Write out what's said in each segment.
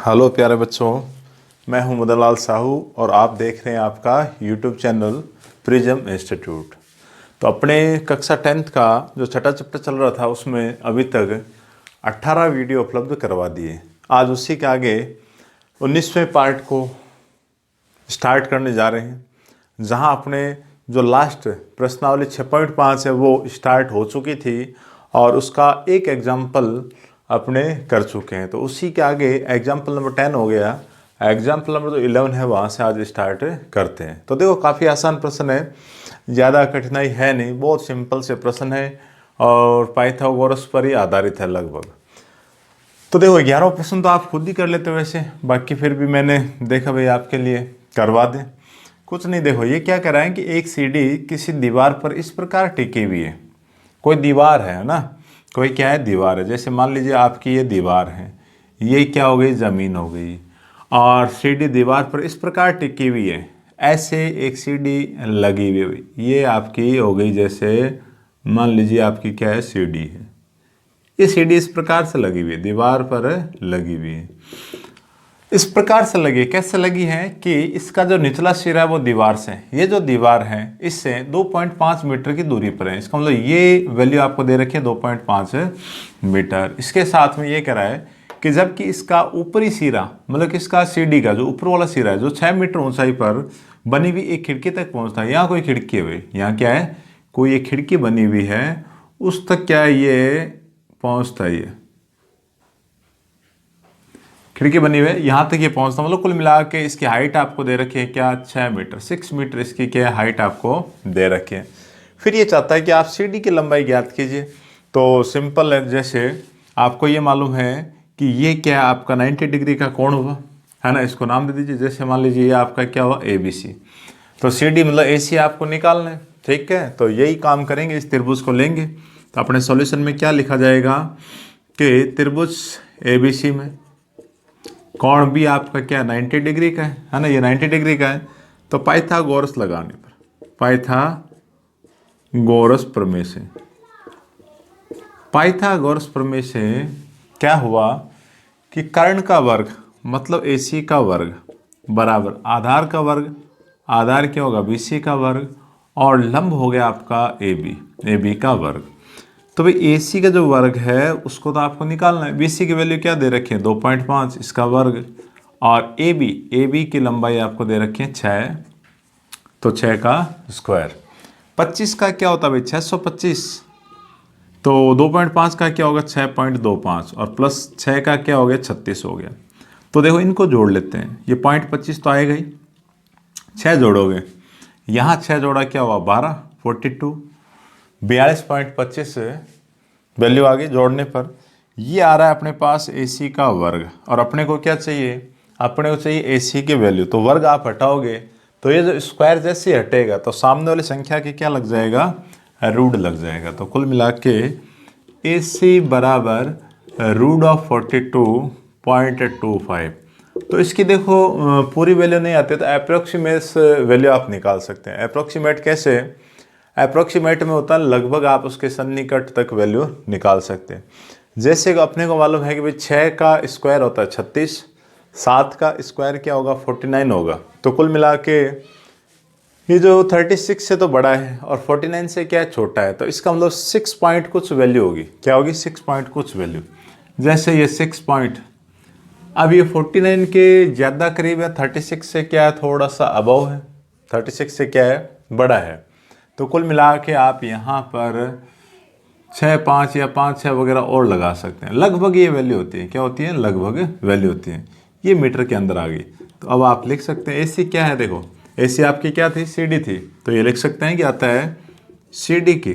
Hello प्यारे बच्चों, मैं हूं मदन लाल साहू और आप देख रहे हैं आपका यूट्यूब चैनल प्रिज्म इंस्टीट्यूट। तो अपने कक्षा 10th का जो छठा चैप्टर चल रहा था उसमें अभी तक 18 वीडियो उपलब्ध करवा दिए। आज उसी के आगे 19वें पार्ट को स्टार्ट करने जा रहे हैं, जहां अपने जो लास्ट प्रश्नावली 6.5 है वो स्टार्ट हो चुकी थी और उसका एक एग्जाम्पल अपने कर चुके हैं। तो उसी के आगे एग्जाम्पल नंबर 10 हो गया, एग्जाम्पल नंबर जो 11 है वहाँ से आज स्टार्ट करते हैं। तो देखो काफ़ी आसान प्रश्न है, ज़्यादा कठिनाई है नहीं, बहुत सिंपल से प्रश्न है और पाइथागोरस पर ही आधारित है लगभग। तो देखो 11 प्रश्न तो आप खुद ही कर लेते हो वैसे, बाकी फिर भी मैंने देखा भाई आपके लिए करवा दें। कुछ नहीं, देखो ये क्या कह रहा है कि एक सीढ़ी किसी दीवार पर इस प्रकार टिकी हुई है। कोई दीवार है ना, कोई क्या है, दीवार है। जैसे मान लीजिए आपकी ये दीवार है, ये क्या हो गई, ज़मीन हो गई, और सीढ़ी दीवार पर इस प्रकार टिकी हुई है। ऐसे एक सीढ़ी लगी हुई, ये आपकी हो गई, जैसे मान लीजिए आपकी क्या है, सीढ़ी है। ये सीढ़ी इस प्रकार से लगी हुई है, दीवार पर लगी हुई है। इस प्रकार से लगी, कैसे लगी है कि इसका जो निचला सिरा है वो दीवार से, ये जो दीवार है इससे 2.5 मीटर की दूरी पर है। इसका मतलब ये वैल्यू आपको दे रखी है 2.5 मीटर। इसके साथ में ये कह रहा है कि जबकि इसका ऊपरी सिरा, मतलब कि इसका सीढ़ी का जो ऊपर वाला सिरा है जो 6 मीटर ऊंचाई पर बनी हुई एक खिड़की तक पहुंचता है। यहाँ कोई खिड़की है भाई, यहाँ क्या है, कोई एक खिड़की बनी हुई है, उस तक क्या है, ये पहुंचता है, ये खिड़की बनी हुई है, यहाँ तक ये पहुँचता। मतलब कुल मिला के इसकी हाइट आपको दे रखी है क्या, 6 मीटर, 6 मीटर इसकी क्या हाइट आपको दे रखी है। फिर ये चाहता है कि आप सीढ़ी की लंबाई ज्ञात कीजिए। तो सिंपल है, जैसे आपको ये मालूम है कि ये क्या आपका 90 डिग्री का कोण हुआ है ना, इसको नाम दे दीजिए। जैसे मान लीजिए ये आपका क्या हुआ, ABC। तो सीढ़ी मतलब AC आपको निकालना है, ठीक है। तो यही काम करेंगे, इस त्रिभुज को लेंगे। तो अपने सॉल्यूशन में क्या लिखा जाएगा कि त्रिभुज ABC में कोण भी आपका क्या 90 डिग्री का है ना, ये 90 डिग्री का है। तो पाइथागोरस लगाने पर, पाइथागोरस प्रमेय से, पाइथागोरस प्रमेय से क्या हुआ कि कर्ण का वर्ग मतलब AC का वर्ग बराबर आधार का वर्ग, आधार क्या होगा, BC का वर्ग, और लंब हो गया आपका AB का वर्ग। तो भाई AC का जो वर्ग है उसको तो आपको निकालना है। BC की वैल्यू क्या दे रखी है, 2.5, इसका वर्ग, और AB की लंबाई आपको दे रखी है 6, तो 6 का स्क्वायर। 25 का क्या होता है भाई, 625। तो 2.5 का क्या होगा, 6.25, और प्लस 6 का क्या हो गया, 36 हो गया। तो देखो इनको जोड़ लेते हैं, ये 0.25 तो आएगा ही, 6 जोड़ोगे, यहाँ 6 जोड़ा क्या हुआ, 12, 42, 42.25 वैल्यू आ गई जोड़ने पर। ये आ रहा है अपने पास AC का वर्ग, और अपने को क्या चाहिए, अपने को चाहिए AC की वैल्यू। तो वर्ग आप हटाओगे तो ये जो स्क्वायर जैसे हटेगा तो सामने वाली संख्या के क्या लग जाएगा, रूट लग जाएगा। तो कुल मिला के AC बराबर रूट ऑफ 42.25। तो इसकी देखो पूरी वैल्यू नहीं आती तो अप्रोक्सीमेट वैल्यू आप निकाल सकते हैं। अप्रोक्सीमेट कैसे, अप्रोक्सीमेट में होता है लगभग, आप उसके सन्निकट तक वैल्यू निकाल सकते हैं। जैसे कि अपने को मालूम है कि भाई 6 का स्क्वायर होता है 36, 7 का स्क्वायर क्या होगा, 49 होगा। तो कुल मिला के ये जो 36 से तो बड़ा है और 49 से क्या छोटा है, तो इसका मतलब 6 पॉइंट कुछ वैल्यू होगी, क्या होगी, 6 पॉइंट कुछ वैल्यू। जैसे ये 6 पॉइंट, अब ये 49 के ज़्यादा करीब है, 36 से क्या है, थोड़ा सा अबव है, 36 से क्या है, बड़ा है। तो कुल मिला के आप यहाँ पर 6, 5 या 5, 6 वगैरह और लगा सकते हैं। लगभग ये वैल्यू होती है, क्या होती है, लगभग वैल्यू होती है। ये मीटर के अंदर आ गई। तो अब आप लिख सकते हैं AC क्या है, देखो AC आपकी क्या थी, CD थी, तो ये लिख सकते हैं कि आता है CD की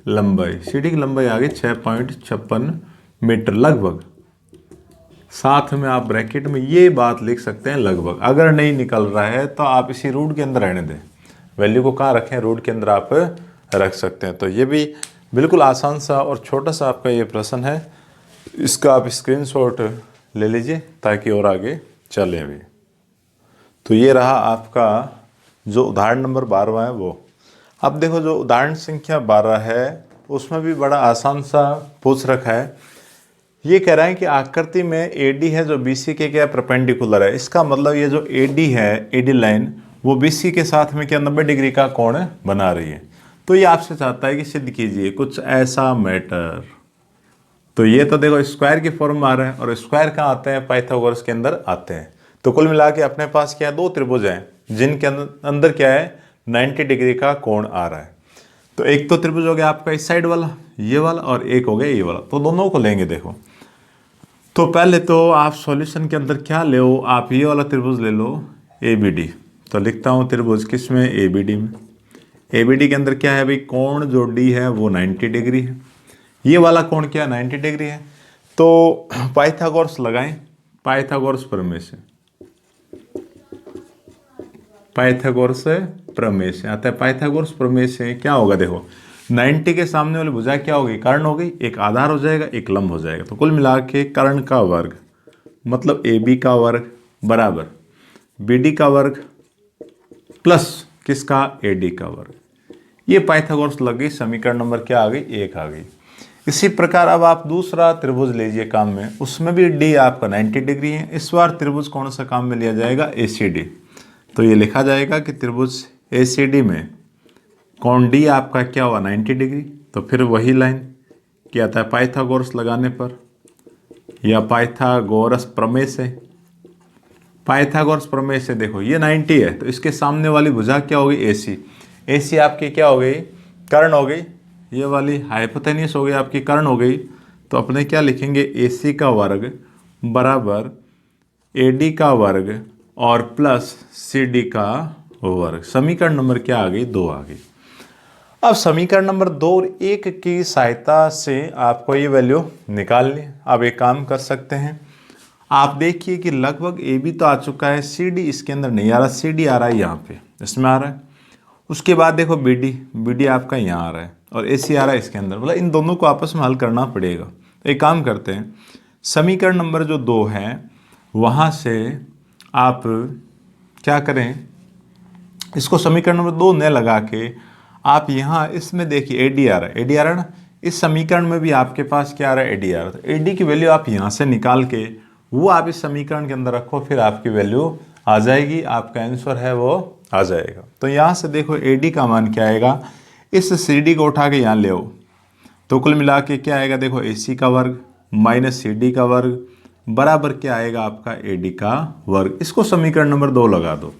लंबाई, CD की लंबाई आ गई 6.56 मीटर लगभग। साथ में आप ब्रैकेट में ये बात लिख सकते हैं लगभग। अगर नहीं निकल रहा है तो आप इसी रूट के अंदर रहने दें, वैल्यू को कहाँ रखें, रूट के अंदर आप रख सकते हैं। तो ये भी बिल्कुल आसान सा और छोटा सा आपका ये प्रश्न है, इसका आप स्क्रीनशॉट ले लीजिए ताकि और आगे चले भी। तो ये रहा आपका जो उदाहरण नंबर 12 है वो। अब देखो जो उदाहरण संख्या 12 है उसमें भी बड़ा आसान सा पूछ रखा है ये कह रहा है कि आकृति में AD है जो BC के क्या परपेंडिकुलर है। इसका मतलब ये जो AD है, AD लाइन, वो BC के साथ में क्या 90 डिग्री का कोण बना रही है। तो ये आपसे चाहता है कि सिद्ध कीजिए कुछ ऐसा मैटर। तो ये तो देखो स्क्वायर की फॉर्म में आ रहा है, और स्क्वायर कहाँ आते हैं, पाइथागोरस के अंदर आते हैं। तो कुल मिला के अपने पास क्या है, दो त्रिभुज हैं जिनके अंदर क्या है 90 डिग्री का कोण आ रहा है। तो एक तो त्रिभुज हो गया आपका इस साइड वाला, ये वाला, और एक हो गया ये वाला। तो दोनों को लेंगे। देखो तो पहले तो आप सॉल्यूशन के अंदर क्या ले, आप ये वाला त्रिभुज ले लो ABD। तो लिखता हूँ त्रिभुज किसमें, ABD में। ABD के अंदर क्या है भाई, कोण जो D है वो 90 डिग्री है, ये वाला कोण क्या 90 डिग्री है। तो पाइथागोरस लगाएं, पाइथागोरस प्रमेय से, पाइथागोरस प्रमेय से आता है। पाइथागोरस प्रमेय से क्या होगा, देखो 90 के सामने वाली भुजा क्या होगी, कर्ण होगी, एक आधार हो जाएगा, एक लंब हो जाएगा। तो कुल मिला के कर्ण का वर्ग मतलब AB का वर्ग बराबर BD का वर्ग प्लस किसका, AD का वर्ग। ये पाइथागोरस लग गई, समीकरण नंबर क्या आ गई, 1 आ गई। इसी प्रकार अब आप दूसरा त्रिभुज लीजिए काम में, उसमें भी D आपका 90 डिग्री है। इस बार त्रिभुज कौन सा काम में लिया जाएगा, ACD। तो ये लिखा जाएगा कि त्रिभुज ACD में कोण D आपका क्या हुआ 90 डिग्री। तो फिर वही लाइन क्या आता है, पाइथागोरस लगाने पर या पाइथागोरस प्रमेय से, पाइथागोरस प्रमेय से देखो ये 90 है, तो इसके सामने वाली भुजा क्या होगी, AC। AC आपकी क्या हो गई, कर्ण हो गई, ये वाली हाइपोटेन्यूस हो गई आपकी, कर्ण हो गई। तो अपने क्या लिखेंगे, AC का वर्ग बराबर AD का वर्ग और प्लस CD का वर्ग। समीकरण नंबर क्या आ गई, 2 आ गई। अब समीकरण नंबर 2 और 1 की सहायता से आपको ये वैल्यू निकालनी। अब एक काम कर सकते हैं, आप देखिए कि लगभग AB तो आ चुका है, CD इसके अंदर नहीं आ रहा, CD आ रहा है यहाँ पे, इसमें आ रहा है। उसके बाद देखो BD आपका यहाँ आ रहा है, और AC आ रहा है इसके अंदर। मतलब इन दोनों को आपस में हल करना पड़ेगा। एक काम करते हैं, समीकरण नंबर जो 2 है वहाँ से आप क्या करें, इसको समीकरण नंबर 2 न लगा के आप यहाँ इसमें देखिए AD आ रहा है, AD आ रहा है ना। इस समीकरण में भी आपके पास क्या आ रहा है, AD आ रहा है। तो AD की वैल्यू आप यहाँ से निकाल के वो आप इस समीकरण के अंदर रखो, फिर आपकी वैल्यू आ जाएगी, आपका आंसर है वो आ जाएगा। तो यहाँ से देखो AD का मान क्या आएगा, इस CD को उठा के यहाँ ले आओ, तो कुल मिला के क्या आएगा, देखो AC का वर्ग माइनस CD का वर्ग बराबर क्या आएगा आपका AD का वर्ग। इसको समीकरण नंबर 2 लगा दो,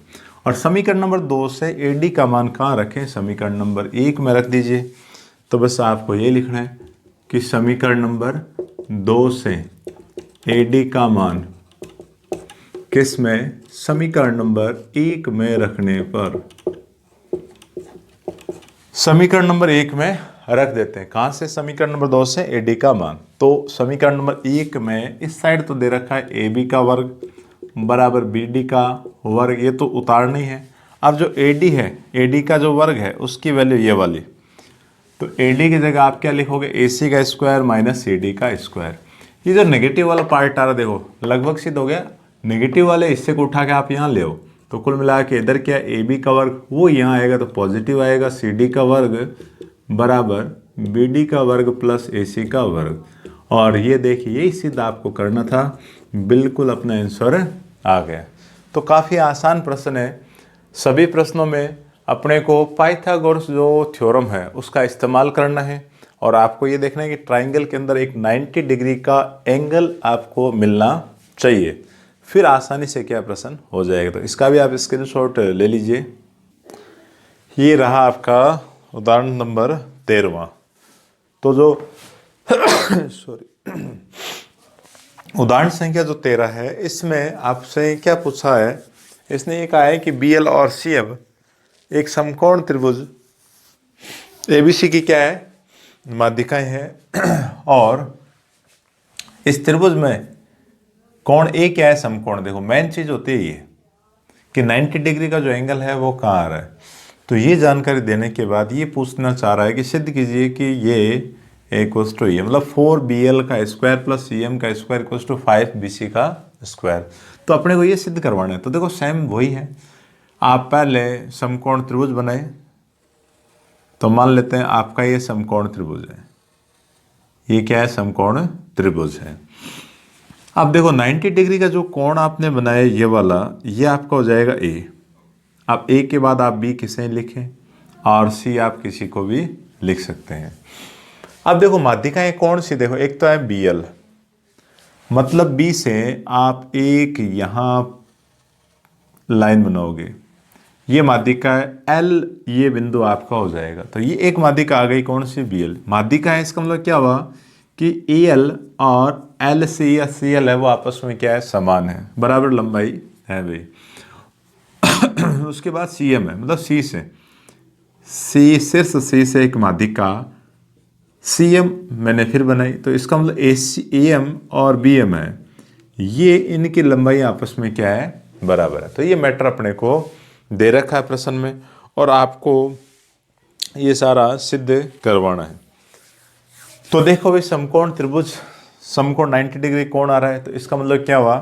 और समीकरण नंबर 2 से AD का मान कहाँ रखें, समीकरण नंबर 1 में रख दीजिए। तो बस आपको ये लिखना है कि समीकरण नंबर 2 से AD का मान किस में, समीकरण नंबर 1 में रखने पर, समीकरण नंबर 1 में रख देते हैं। कहाँ से, समीकरण नंबर 2 से AD का मान। तो समीकरण नंबर 1 में इस साइड तो दे रखा है AB का वर्ग बराबर BD का वर्ग, ये तो उतारना ही है। अब जो AD है, AD का जो वर्ग है उसकी वैल्यू ये वाली, तो AD की जगह आप क्या लिखोगे, AC का स्क्वायर माइनस CD का स्क्वायर। ये जो नेगेटिव वाला पार्ट आ रहा है देखो लगभग सिद्ध हो गया, नेगेटिव वाले हिस्से को उठा के आप यहाँ ले आओ। तो कुल मिला के इधर क्या AB का वर्ग वो यहाँ आएगा तो पॉजिटिव आएगा, CD का वर्ग बराबर BD का वर्ग प्लस AC का वर्ग। और ये देखिए यही सिद्ध आपको करना था, बिल्कुल अपना आंसर आ गया। तो काफ़ी आसान प्रश्न है। सभी प्रश्नों में अपने को पाइथागोरस जो थ्योरम है उसका इस्तेमाल करना है, और आपको ये देखना है कि ट्राइंगल के अंदर एक 90 डिग्री का एंगल आपको मिलना चाहिए, फिर आसानी से क्या प्रश्न हो जाएगा। तो इसका भी आप स्क्रीनशॉट ले लीजिए। ये रहा आपका उदाहरण नंबर 13वां। तो जो सॉरी उदाहरण संख्या जो 13 है इसमें आपसे क्या पूछा है, इसने ये कहा है कि BL और CM एक समकोण त्रिभुज ABC की क्या है, माध्यिकाएं हैं, और इस त्रिभुज में कोण A क्या है, समकोण। देखो मेन चीज होती है ये कि 90 डिग्री का जो एंगल है वो कहाँ आ रहा है। तो ये जानकारी देने के बाद ये पूछना चाह रहा है कि सिद्ध कीजिए कि ये इक्वल्स टू ये, मतलब 4BL का स्क्वायर प्लस CM का स्क्वायर इक्वल्स टू 5BC का स्क्वायर। तो अपने को ये सिद्ध करवाना है। तो देखो सेम वही है, आप पहले समकोण त्रिभुज बनाए। तो मान लेते हैं आपका ये समकोण त्रिभुज है, ये क्या है, समकोण त्रिभुज है। अब देखो 90 डिग्री का जो कोण आपने बनाया ये वाला, ये आपका हो जाएगा ए। अब ए के बाद आप बी किसे लिखें, और सी आप किसी को भी लिख सकते हैं। अब देखो माध्यिकाएं कौन सी, देखो एक तो है बी एल, मतलब बी से आप एक यहां लाइन बनाओगे, ये माध्यिका है एल, ये बिंदु आपका हो जाएगा। तो ये एक माध्यिका आ गई, कौन सी, बी एल। माध्यिका है, इसका मतलब क्या हुआ कि ए एल और एल सी या सी एल है वो आपस में क्या है, समान है, बराबर लंबाई है भाई। उसके बाद सी एम है, मतलब सी से, सी शीर्ष सी से एक माध्यिका सी एम मैंने फिर बनाई, तो इसका मतलब ए एम और बी एम है, ये इनकी लंबाई आपस में क्या है, बराबर है। तो ये मैटर अपने को दे रखा है प्रश्न में, और आपको ये सारा सिद्ध करवाना है। तो देखो भाई समकोण त्रिभुज, समकोण 90 डिग्री कोण आ रहा है, तो इसका मतलब क्या हुआ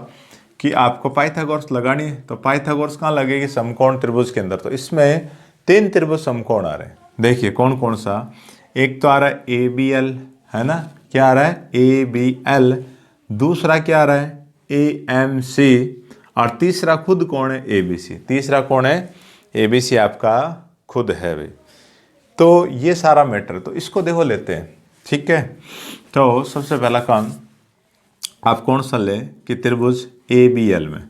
कि आपको पाइथागोरस लगानी है। तो पाइथागोरस कहाँ लगेगी, समकोण त्रिभुज के अंदर। तो इसमें 3 त्रिभुज समकोण आ रहे हैं, देखिए कौन कौन सा। एक तो आ रहा है ए बी एल, है ना, क्या आ रहा है, ए बी एल। दूसरा क्या आ रहा है, ए एम सी। और तीसरा खुद कौन है, ए बी सी। तीसरा कौन है, ए बी सी आपका खुद है भाई। तो ये सारा मैटर, तो इसको देखो लेते हैं, ठीक है। तो सबसे पहला काम आप कौन सा लें कि त्रिभुज ए बी एल में,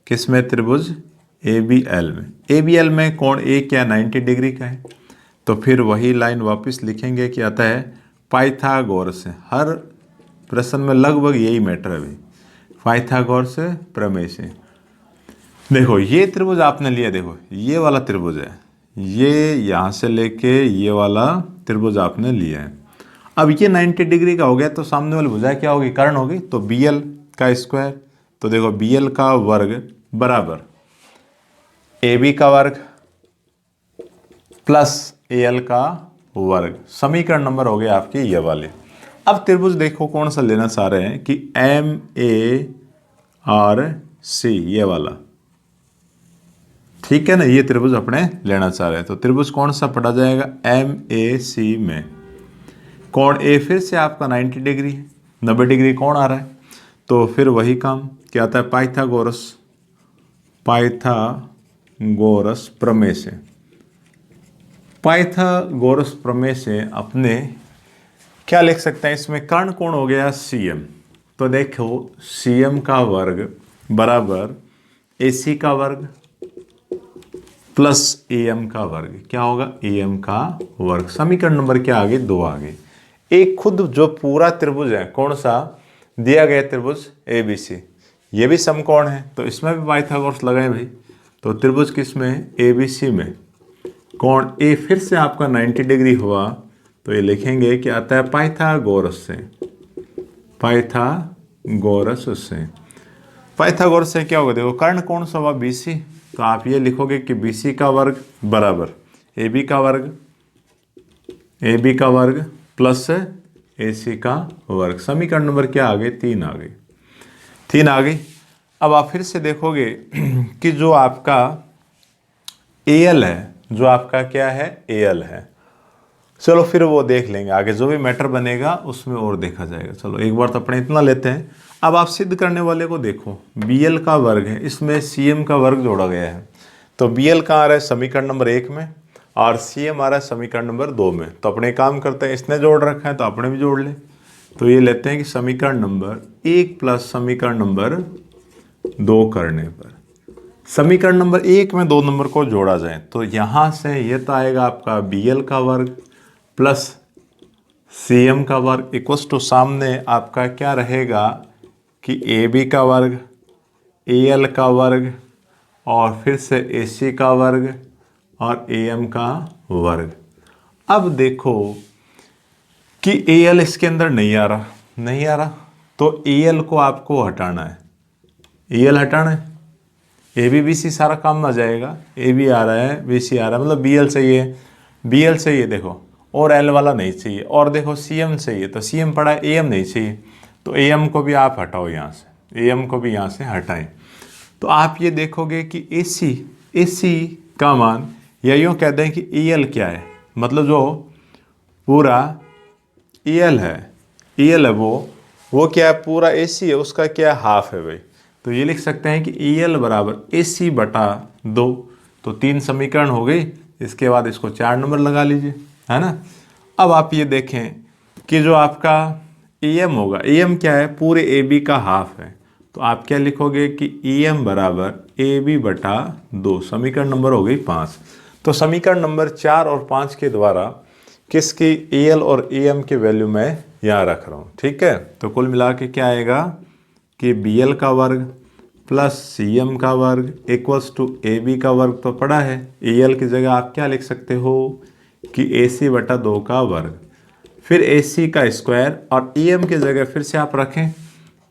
किस में, त्रिभुज ए बी एल में। ए बी एल में कोण ए क्या 90 डिग्री का है, तो फिर वही लाइन वापस लिखेंगे कि आता है पाइथागोरस से। हर प्रश्न में लगभग यही मैटर है भाई, पाइथागोरस प्रमेय से। देखो ये त्रिभुज आपने लिया, देखो ये वाला त्रिभुज है, ये यहाँ से लेके ये वाला त्रिभुज आपने लिया है। अब ये 90 डिग्री का हो गया, तो सामने वाली भुजा क्या होगी, कर्ण होगी, तो बी एल का स्क्वायर। तो देखो बी एल का वर्ग बराबर ए बी का वर्ग प्लस ए एल का वर्ग। समीकरण नंबर हो गए आपके ये वाले। अब त्रिभुज देखो कौन सा लेना चाह रहे हैं कि एम ए और सी, ये वाला, ठीक है ना, ये त्रिभुज अपने लेना चाह रहे हैं। तो त्रिभुज कौन सा पढ़ा जाएगा, एम ए सी में कोण ए फिर से आपका 90 डिग्री है, 90 डिग्री कोण आ रहा है। तो फिर वही काम क्या आता है, पाइथागोरस प्रमेय से। पाइथागोरस प्रमेय से अपने क्या लिख सकते हैं, इसमें कर्ण कोण हो गया सी एम। तो देखो सी एम का वर्ग बराबर ए सी का वर्ग प्लस ए एम का वर्ग, क्या होगा, ए एम का वर्ग। समीकरण नंबर क्या आ गए, 2 आ गए। एक खुद जो पूरा त्रिभुज है, कौन सा दिया गया त्रिभुज ए बी सी, ये भी समकोण है, तो इसमें भी पाइथागोरस लगाए भाई। तो त्रिभुज किस में, ए बी सी में कोण ए फिर से आपका 90 डिग्री हुआ, तो ये लिखेंगे कि आता है पाइथागोरस से। पाइथागोरस से, पाइथागोरस से क्या होगा, देखो कर्ण कौन सा हुआ, बी सी। तो आप ये लिखोगे कि बी सी का वर्ग बराबर ए बी का वर्ग, ए बी का वर्ग प्लस ए सी का वर्ग। समीकरण नंबर क्या आ गए, 3 आ गई, 3 आ गई। अब आप फिर से देखोगे कि जो आपका ए एल है, जो आपका क्या है, ए एल है। चलो फिर वो देख लेंगे आगे, जो भी मैटर बनेगा उसमें और देखा जाएगा। चलो एक बार तो अपने इतना लेते हैं। अब आप सिद्ध करने वाले को देखो, बी एल का वर्ग है, इसमें सी एम का वर्ग जोड़ा गया है। तो बी एल कहाँ आ रहा है, समीकरण नंबर 1 में, और सी एम आ रहा है समीकरण नंबर 2 में। तो अपने काम करते हैं, इसने जोड़ रखा है तो अपने भी जोड़ लें। तो ये लेते हैं कि समीकरण नंबर 1 प्लस समीकरण नंबर 2 करने पर समीकरण नंबर 1 में 2 नंबर को जोड़ा जाए, तो यहाँ से ये तो आएगा आपका बी एल का वर्ग प्लस सी एम का वर्ग इक्वस टू सामने आपका क्या रहेगा कि ए बी का वर्ग, ए एल का वर्ग और फिर से ए सी का वर्ग और ए एम का वर्ग। अब देखो कि ए एल इसके अंदर नहीं आ रहा, नहीं आ रहा, तो ए एल को आपको हटाना है, ए एल हटाना है। ए बी सी सारा काम आ जाएगा, ए बी आ रहा है, बी सी आ रहा है, मतलब बी एल चाहिए, बी एल चाहिए देखो, और एल वाला नहीं चाहिए। और देखो सी एम चाहिए, तो सी एम पड़ा है, ए एम नहीं चाहिए, तो ए एम को भी आप हटाओ यहाँ से, ए एम को भी यहाँ से हटाएं। तो आप ये देखोगे कि ए सी का मान, या यूँ कहते हैं कि ए एल क्या है, मतलब जो पूरा ए एल है, EL है वो क्या है, पूरा AC है, उसका क्या है, हाफ है भाई। तो ये लिख सकते हैं कि EL बराबर AC बटा 2। तो 3 समीकरण हो गई। इसके बाद इसको 4 नंबर लगा लीजिए, है ना। अब आप ये देखें कि जो आपका EM होगा, EM क्या है, पूरे AB का हाफ है। तो आप क्या लिखोगे कि EM बराबर AB बटा 2। समीकरण नंबर हो गई 5। तो समीकरण नंबर 4 और 5 के द्वारा किसकी EL और EM की वैल्यू मैं यहाँ रख रहा हूँ, ठीक है। तो कुल मिला के क्या आएगा कि BL का वर्ग प्लस CM का वर्ग इक्वल्स टू AB का वर्ग तो पड़ा है। EL की जगह आप क्या लिख सकते हो कि AC बटा 2 का वर्ग, फिर AC का स्क्वायर, और EM की जगह फिर से आप रखें,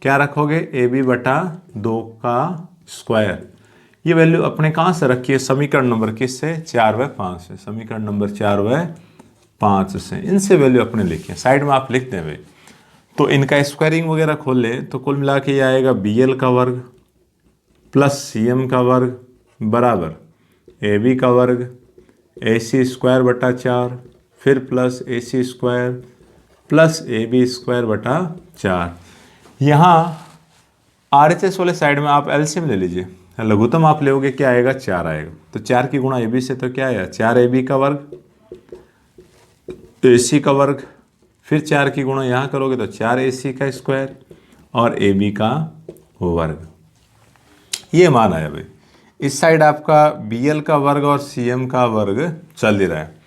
क्या रखोगे, AB बटा 2 का स्क्वायर। ये वैल्यू अपने कहाँ से रखी है, समीकरण नंबर किस से, 4 व 5 से। समीकरण नंबर 4 व 5 से इनसे वैल्यू अपने लिखी है, साइड में आप लिख दें भाई। तो इनका स्क्वायरिंग वगैरह खोल ले तो कुल मिला के ये आएगा BL का वर्ग प्लस CM का वर्ग बराबर AB का वर्ग AC स्क्वायर बटा 4, फिर plus AC square plus AB square बटा 4। यहाँ RHS वाले साइड में आप LCM ले लीजिए, लघुत्तम आप लोगे, क्या आएगा, 4 आएगा। तो 4 की गुणा AB से तो क्या आया, 4AB का वर्ग AC का वर्ग, फिर 4 की गुणा यहाँ करोगे तो 4AC का स्क्वायर और AB का वर्ग। ये मान आया भाई। इस साइड आपका BL का वर्ग और CM का वर्ग चल ही रहा है।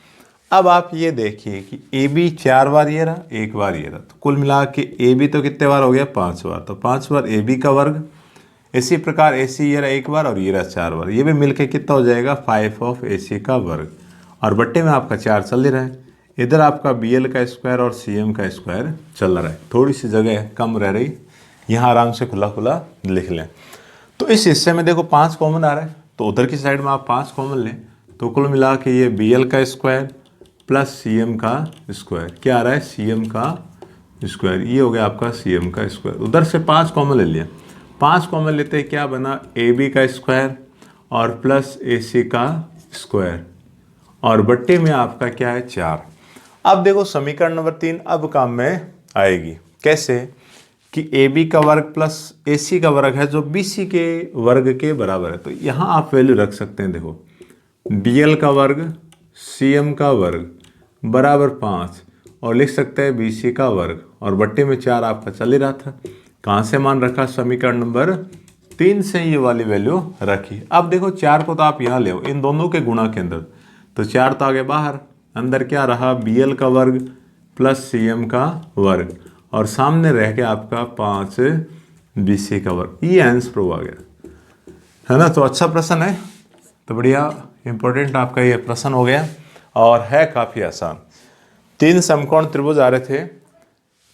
अब आप ये देखिए कि AB 4 बार ये रहा, 1 बार ये रहा, तो कुल मिला के AB तो कितने बार हो गया, 5 बार। तो 5 बार AB का वर्ग, इसी प्रकार AC ये रहा 1 बार और ये रहा 4 बार, ये भी मिलके कितना हो जाएगा, 5 ऑफ AC का वर्ग, और बट्टे में आपका 4 चल ही रहा है। इधर आपका BL का स्क्वायर और CM का स्क्वायर चल रहा है। थोड़ी सी जगह कम रह रही, यहाँ आराम से खुला खुला लिख लें। तो इस हिस्से में देखो 5 कॉमन आ रहा है, तो उधर की साइड में आप 5 कॉमन लें, तो कुल मिला के ये BL का स्क्वायर प्लस CM का स्क्वायर, क्या आ रहा है, CM का स्क्वायर, ये हो गया आपका CM का स्क्वायर। उधर से 5 कॉमन ले लिया, 5 कॉमन लेते हैं, क्या बना, AB का स्क्वायर और प्लस AC का स्क्वायर, और बट्टे में आपका क्या है, 4। अब देखो समीकरण नंबर 3 अब काम में आएगी, कैसे कि AB का वर्ग प्लस AC का वर्ग है जो BC के वर्ग के बराबर है। तो यहाँ आप वैल्यू रख सकते हैं, देखो BL का वर्ग CM का वर्ग बराबर 5, और लिख सकते हैं BC का वर्ग, और बट्टे में 4 आपका चल ही रहा था। कहाँ से मान रखा, समीकरण नंबर 3 से ये वाली वैल्यू रखी। अब देखो 4 को तो आप यहाँ ले आओ इन दोनों के गुणा के अंदर, तो 4 तो आगे बाहर, अंदर क्या रहा, BL का वर्ग प्लस CM का वर्ग, और सामने रह गया आपका 5 BC का वर्ग। ये आंसर आ गया, है ना। तो अच्छा प्रश्न है, तो बढ़िया इंपॉर्टेंट आपका ये प्रश्न हो गया, और है काफ़ी आसान। 3 समकोण त्रिभुज आ रहे थे,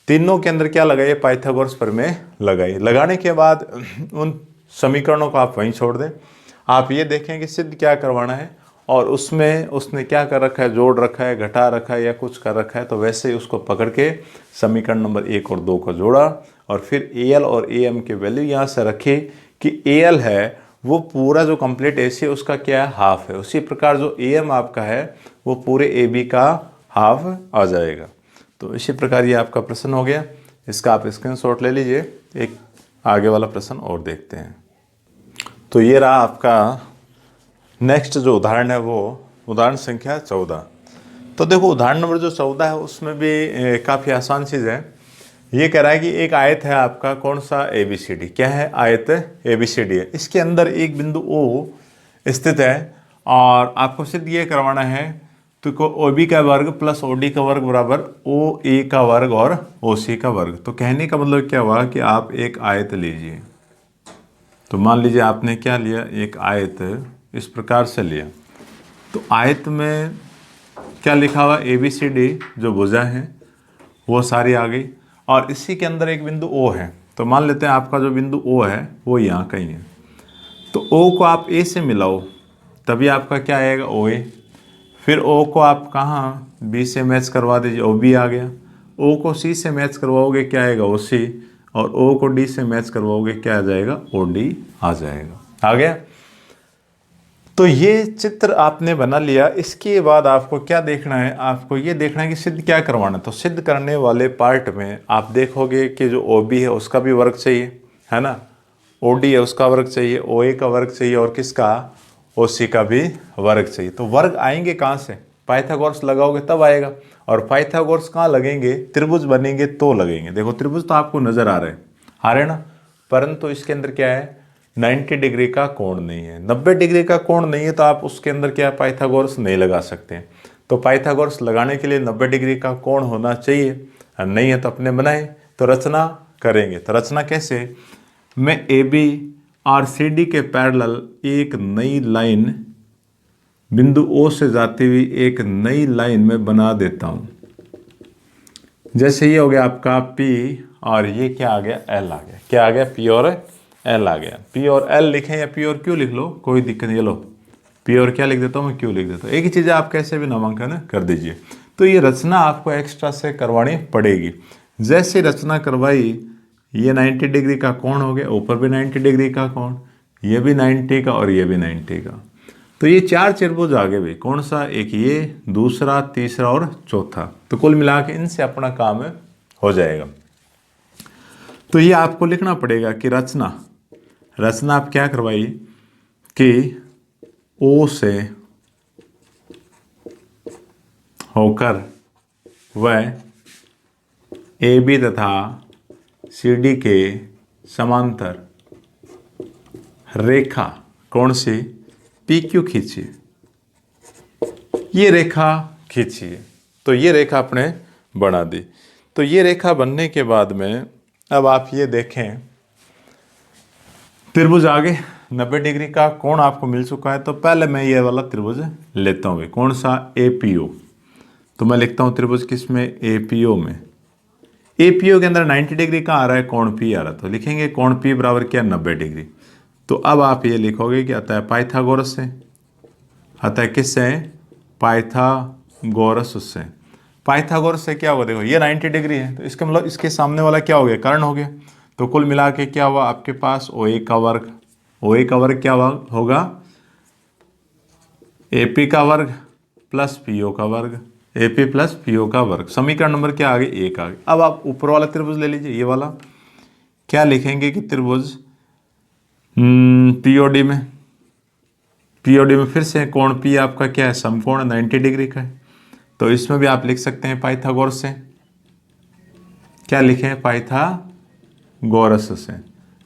तीनों के अंदर क्या लगाइए, पाइथागोरस प्रमेय लगाइए। लगाने के बाद उन समीकरणों को आप वहीं छोड़ दें, आप ये देखें कि सिद्ध क्या करवाना है, और उसमें उसने क्या कर रखा है, जोड़ रखा है, घटा रखा है, या कुछ कर रखा है, तो वैसे ही उसको पकड़ के समीकरण नंबर 1 और 2 को जोड़ा, और फिर AL और AM की वैल्यू यहाँ से रखी कि AL है वो पूरा जो कंप्लीट AC है उसका क्या है, हाफ है। उसी प्रकार जो AM आपका है वो पूरे AB का हाफ आ जाएगा। तो इसी प्रकार ये आपका प्रश्न हो गया, इसका आप स्क्रीनशॉट ले लीजिए। एक आगे वाला प्रश्न और देखते हैं। तो ये रहा आपका नेक्स्ट जो उदाहरण है, वो उदाहरण संख्या 14। तो देखो उदाहरण नंबर जो 14 है उसमें भी काफ़ी आसान चीज़ है। ये कह रहा है कि एक आयत है आपका, कौन सा, ABCD। क्या है, आयत ABCD है, इसके अंदर एक बिंदु O स्थित है, और आपको सिर्फ ये करवाना है तो OB का वर्ग प्लस OD का वर्ग बराबर OA का वर्ग और OC का वर्ग। तो कहने का मतलब क्या हुआ कि आप एक आयत लीजिए, तो मान लीजिए आपने क्या लिया, एक आयत इस प्रकार से लिया, तो आयत में क्या लिखा हुआ, ABCD जो भुजा है वो सारी आ गई, और इसी के अंदर एक बिंदु O है। तो मान लेते हैं आपका जो बिंदु O है वो यहाँ कहीं है, तो O को आप A से मिलाओ तभी आपका क्या आएगा, OA। फिर O को आप कहाँ, B से मैच करवा दीजिए, OB आ गया। O को C से मैच करवाओगे, क्या आएगा, OC, और O को D से मैच करवाओगे, क्या आ जाएगा, OD आ जाएगा। आ गया। तो ये चित्र आपने बना लिया। इसके बाद आपको क्या देखना है, आपको ये देखना है कि सिद्ध क्या करवाना है। तो सिद्ध करने वाले पार्ट में आप देखोगे कि जो OB है उसका भी वर्ग चाहिए, है ना, OD है उसका वर्ग चाहिए, OA का वर्ग चाहिए, और किसका, OC का भी वर्ग चाहिए। तो वर्ग आएंगे कहाँ से, पाइथागोरस लगाओगे तब आएगा। और पाइथागोरस कहाँ लगेंगे, त्रिभुज बनेंगे तो लगेंगे। देखो त्रिभुज तो आपको नजर आ रहे हैं ना, परंतु इसके अंदर क्या है, 90 डिग्री का कोण नहीं है, 90 डिग्री का कोण नहीं है, तो आप उसके अंदर क्या पाइथागोरस नहीं लगा सकते हैं। तो पाइथागोरस लगाने के लिए 90 डिग्री का कोण होना चाहिए, और नहीं है तो अपने बनाए। तो रचना करेंगे, तो रचना कैसे, मैं AB और CD के पैरेलल एक नई लाइन बिंदु O से जाती हुई एक नई लाइन में बना देता हूं। जैसे ये हो गया आपका P, और ये क्या आ गया, L आ गया। क्या आ गया, P और L आ गया। P और L लिखें या P और Q लिख लो, कोई दिक्कत नहीं। लो P और क्या लिख देता हूँ मैं, Q लिख देता हूँ। एक ही चीज़ आप कैसे भी नामांकन कर दीजिए। तो ये रचना आपको एक्स्ट्रा से करवानी पड़ेगी। जैसे रचना करवाई, ये 90 डिग्री का कोण हो गया, ऊपर भी 90 डिग्री का कोण, ये भी 90 का और ये भी 90 का। तो ये 4 त्रिभुज आ गए भाई। कौन सा, एक ये, दूसरा, तीसरा और चौथा। तो कुल मिला के इनसे अपना काम हो जाएगा। तो ये आपको लिखना पड़ेगा कि रचना आप क्या करवाई कि O से होकर वह AB तथा CD के समांतर रेखा कौन सी, PQ खींचिए। ये रेखा खींचिए। तो ये रेखा आपने बना दी। तो ये रेखा बनने के बाद में अब आप ये देखें, त्रिभुज आगे 90 डिग्री का कोण आपको मिल चुका है। तो पहले मैं ये वाला त्रिभुज लेता हूँ, कौन सा, APO। तो मैं लिखता हूँ त्रिभुज किसमें, APO में। APO के अंदर 90 डिग्री का आ रहा है, कोण P आ रहा है, तो लिखेंगे कोण P बराबर क्या, 90 डिग्री। तो अब आप ये लिखोगे कि आता है पाइथागोरस से, आता है किससे, पाइथागोरस से। पाइथागोरस से क्या होगा, देखो ये 90 डिग्री है, तो इसका मतलब इसके सामने वाला क्या हो गया, कर्ण हो गया। तो कुल मिला के क्या हुआ आपके पास, OA का वर्ग। OA का वर्ग क्या होगा, AP का वर्ग प्लस PO का वर्ग, AP प्लस PO का वर्ग। समीकरण नंबर क्या आ गया, 1 आ गया। अब आप ऊपर वाला त्रिभुज ले लीजिए, ये वाला। क्या लिखेंगे कि त्रिभुज POD में फिर से कोण P आपका क्या है, समकोण 90 डिग्री का है। तो इसमें भी आप लिख सकते हैं पाइथागोरस से। क्या लिखें, पाइथागोरस से।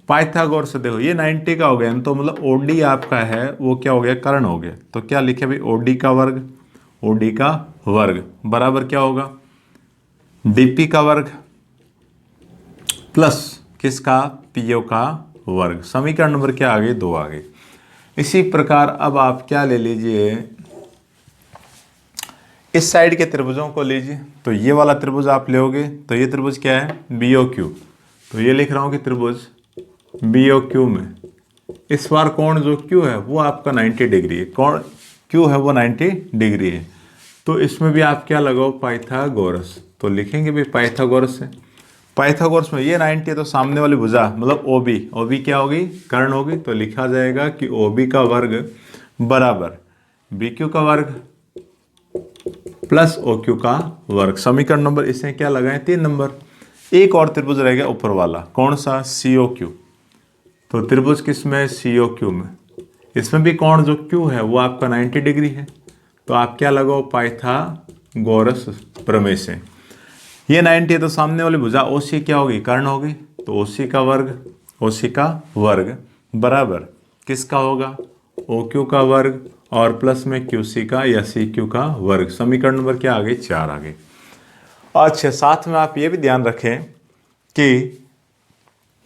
पाइथागोरस से देखो ये 90 का हो गया, तो मतलब OD आपका है वो क्या हो गया, कर्ण हो गया। तो क्या लिखे भाई, OD का वर्ग बराबर क्या होगा, DP का वर्ग प्लस किसका, PO का वर्ग। समीकरण नंबर क्या आ गए, 2 आ गए। इसी प्रकार अब आप क्या ले लीजिए, इस साइड के त्रिभुजों को लीजिए। तो ये वाला त्रिभुज आप लोगे, तो ये त्रिभुज क्या है, BOQ। तो ये लिख रहा हूं कि त्रिभुज BOQ में इस बार कोण जो Q है वो आपका 90 डिग्री है, कोण Q है वो 90 डिग्री है। तो इसमें भी आप क्या लगाओ, पाइथागोरस। तो लिखेंगे भी पाइथागोरस से। पाइथागोरस में ये 90 है, तो सामने वाली भुजा मतलब OB क्या होगी, कर्ण होगी। तो लिखा जाएगा कि OB का वर्ग बराबर BQ का वर्ग प्लस OQ का वर्ग। समीकरण नंबर इसमें क्या लगाएं, 3 नंबर। एक और त्रिभुज रह गया ऊपर वाला, कौन सा, COQ। तो त्रिभुज किसमें, COQ में। इसमें भी कोण जो Q है वो आपका 90 डिग्री है। तो आप क्या लगाओ, पाइथागोरस प्रमेय से। ये 90 है, तो सामने वाली भुजा OC क्या होगी, कर्ण होगी। तो OC का वर्ग बराबर किसका होगा, OQ का वर्ग और प्लस में QC का या CQ का वर्ग। समीकरण नंबर क्या आ गई, 4 आ गई। अच्छा, साथ में आप ये भी ध्यान रखें कि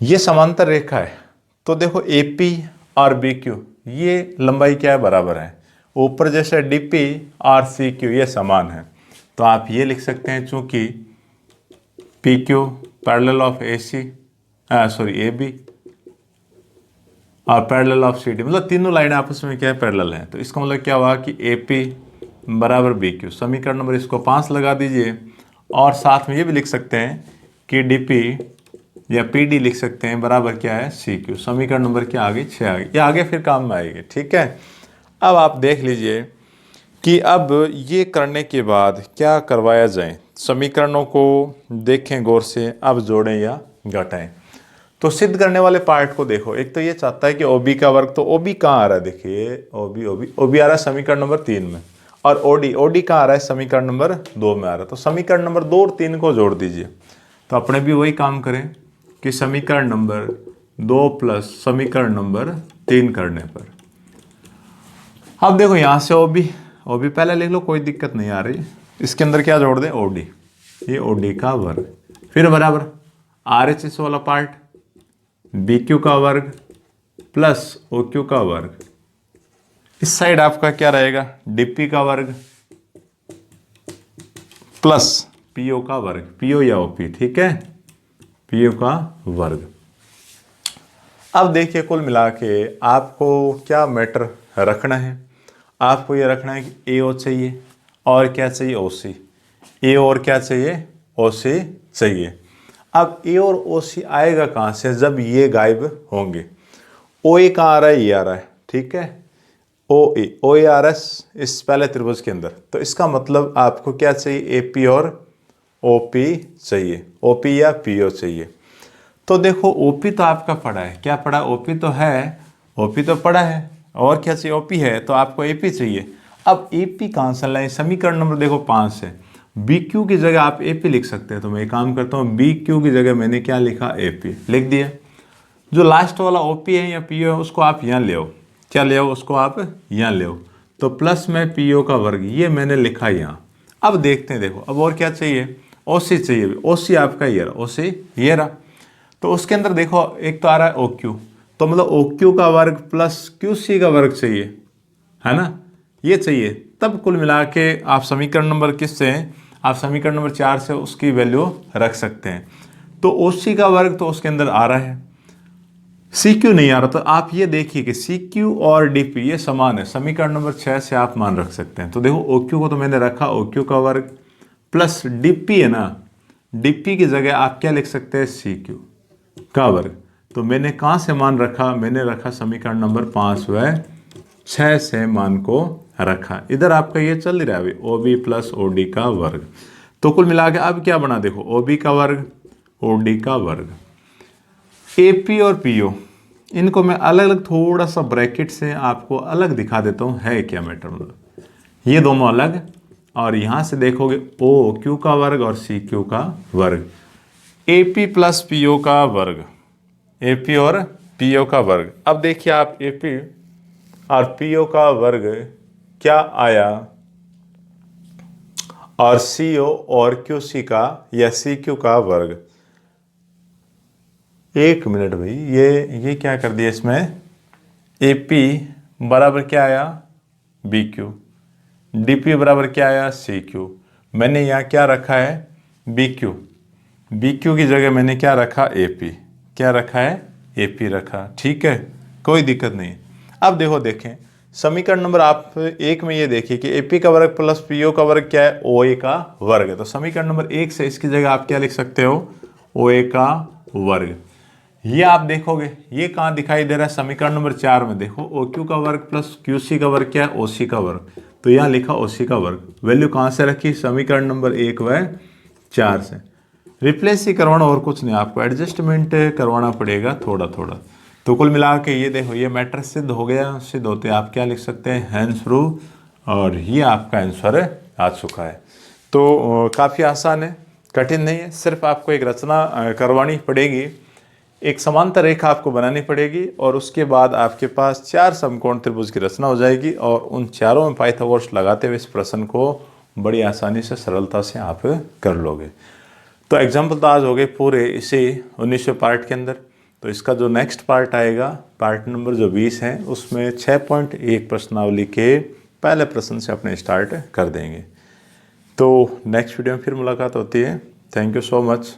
ये समांतर रेखा है। तो देखो AP और BQ ये लंबाई क्या है, बराबर है। ऊपर जैसे DP और CQ ये समान है। तो आप ये लिख सकते हैं, चूंकि PQ पैरेलल ऑफ AB और पैरेलल ऑफ CD, मतलब तीनों लाइन आपस में क्या है, पैरेलल है। तो इसका मतलब क्या हुआ कि AP बराबर BQ। समीकरण नंबर इसको 5 लगा दीजिए। और साथ में ये भी लिख सकते हैं कि DP या PD लिख सकते हैं बराबर क्या है, CQ। समीकरण नंबर क्या आ गई, 6 आ गई। ये आगे फिर काम में आएगी, ठीक है। अब आप देख लीजिए कि अब ये करने के बाद क्या करवाया जाए। समीकरणों को देखें गौर से, अब जोड़ें या घटाएं। तो सिद्ध करने वाले पार्ट को देखो। एक तो ये चाहता है कि ओबी का वर्ग, तो ओबी कहाँ आ रहा है, देखिए ओबी ओबी ओबी आ रहा है समीकरण नंबर 3 में, और ओडी ओडी कहाँ आ रहा है, समीकरण नंबर 2 में आ रहा है। तो समीकरण नंबर 2 और 3 को जोड़ दीजिए। तो अपने भी वही काम करें कि समीकरण नंबर 2 प्लस समीकरण नंबर 3 करने पर, अब देखो यहाँ से ओबी ओबी पहले लिख लो, कोई दिक्कत नहीं आ रही। इसके अंदर क्या जोड़ दें, ओडी, ये ओडी का वर्ग, फिर बराबर RHS वाला पार्ट BQ का वर्ग प्लस OQ का वर्ग, इस साइड आपका क्या रहेगा, DP का वर्ग प्लस PO का वर्ग, PO या OP, ठीक है, PO का वर्ग। अब देखिए कुल मिला के आपको क्या मैटर रखना है, आपको ये रखना है कि AO चाहिए और क्या चाहिए, OC, A और क्या चाहिए, OC चाहिए। अब A और OC आएगा कहाँ से, जब ये गायब होंगे। OA कहाँ आ रहा है, ये आ रहा है, ठीक है, OA आ रहा है इस पहले त्रिभुज के अंदर। तो इसका मतलब आपको क्या चाहिए, AP और OP चाहिए, OP या PO चाहिए। तो देखो OP तो आपका पड़ा है, क्या पड़ा, OP तो है, OP तो पड़ा है, और क्या चाहिए, OP है, तो आपको AP चाहिए। अब AP कहाँ से लाएं, समीकरण नंबर देखो 5 है, BQ की जगह आप AP लिख सकते हैं। तो मैं एक काम करता हूँ, BQ की जगह मैंने क्या लिखा, AP लिख दिया। जो लास्ट वाला OP है या PO है उसको आप यहाँ ले आओ, क्या ले आओ, उसको आप यहाँ ले आओ। तो प्लस में PO का वर्ग, ये मैंने लिखा यहाँ। अब देखते हैं, देखो अब और क्या चाहिए, OC चाहिए। OC आपका ये रहा, OC ये रहा। तो उसके अंदर देखो एक तो आ रहा है OQ, तो मतलब OQ का वर्ग प्लस QC का वर्ग चाहिए, है ना, ये चाहिए। तब कुल मिला के आप समीकरण नंबर किस से, आप समीकरण नंबर 4 से उसकी वैल्यू रख सकते हैं। तो OC का वर्ग तो उसके अंदर आ रहा है, CQ नहीं आ रहा। तो आप ये देखिए कि CQ और DP ये समान है, समीकरण नंबर 6 से आप मान रख सकते हैं। तो देखो OQ को तो मैंने रखा, OQ का वर्ग प्लस DP है ना, DP की जगह आप क्या लिख सकते हैं, CQ का वर्ग। तो मैंने कहाँ से मान रखा, मैंने रखा समीकरण नंबर 5 व 6 से मान को रखा। इधर आपका ये चल रहा है OB प्लस OD का वर्ग। तो कुल मिला के अब क्या बना, देखो OB का वर्ग, OD का वर्ग, AP और PO, इनको मैं अलग अलग थोड़ा सा ब्रैकेट से आपको अलग दिखा देता हूँ, है क्या मैटर, मतलब ये दोनों अलग, और यहाँ से देखोगे OQ का वर्ग और CQ का वर्ग, AP प्लस PO का वर्ग, AP और PO का वर्ग। अब देखिए आप AP और PO का वर्ग क्या आया, और CO और QC का या CQ का वर्ग। एक मिनट भाई, ये क्या कर दिया इसमें, AP बराबर क्या आया, BQ, DP बराबर क्या आया, CQ। मैंने यहाँ क्या रखा है, BQ, BQ की जगह मैंने क्या रखा, AP, क्या रखा है, AP रखा, ठीक है, कोई दिक्कत नहीं। अब देखो देखें समीकरण नंबर आप 1 में ये देखिए कि AP का वर्ग प्लस PO का वर्ग क्या है, OA का वर्ग है। तो समीकरण नंबर 1 से इसकी जगह आप क्या लिख सकते हो, OA का वर्ग। ये आप देखोगे ये कहाँ दिखाई दे रहा है, समीकरण नंबर 4 में देखो OQ का वर्ग प्लस QC का वर्ग क्या है, OC का वर्ग। तो यहाँ लिखा OC का वर्ग, वैल्यू कहाँ से रखी, समीकरण नंबर 1 व 4 से। रिप्लेस ही करवाना और कुछ नहीं, आपको एडजस्टमेंट करवाना पड़ेगा थोड़ा थोड़ा। तो कुल मिला के ये देखो ये मैटर सिद्ध हो गया, सिद्ध होते आप क्या लिख सकते हैं, हैंस प्रूव, और ये आपका आंसर आ चुका है। तो काफ़ी आसान है, कठिन नहीं है, सिर्फ आपको एक रचना करवानी पड़ेगी, एक समांतर रेखा आपको बनानी पड़ेगी, और उसके बाद आपके पास 4 समकोण त्रिभुज की रचना हो जाएगी, और उन चारों में पाइथागोरस लगाते हुए इस प्रश्न को बड़ी आसानी से सरलता से आप कर लोगे। तो एग्जाम्पल तो आज हो गए पूरे इसी 19वें पार्ट के अंदर। तो इसका जो नेक्स्ट पार्ट आएगा, पार्ट नंबर जो 20 है, उसमें 6.1 प्रश्नावली के पहले प्रश्न से अपने स्टार्ट कर देंगे। तो नेक्स्ट वीडियो में फिर मुलाकात होती है। Thank you so much.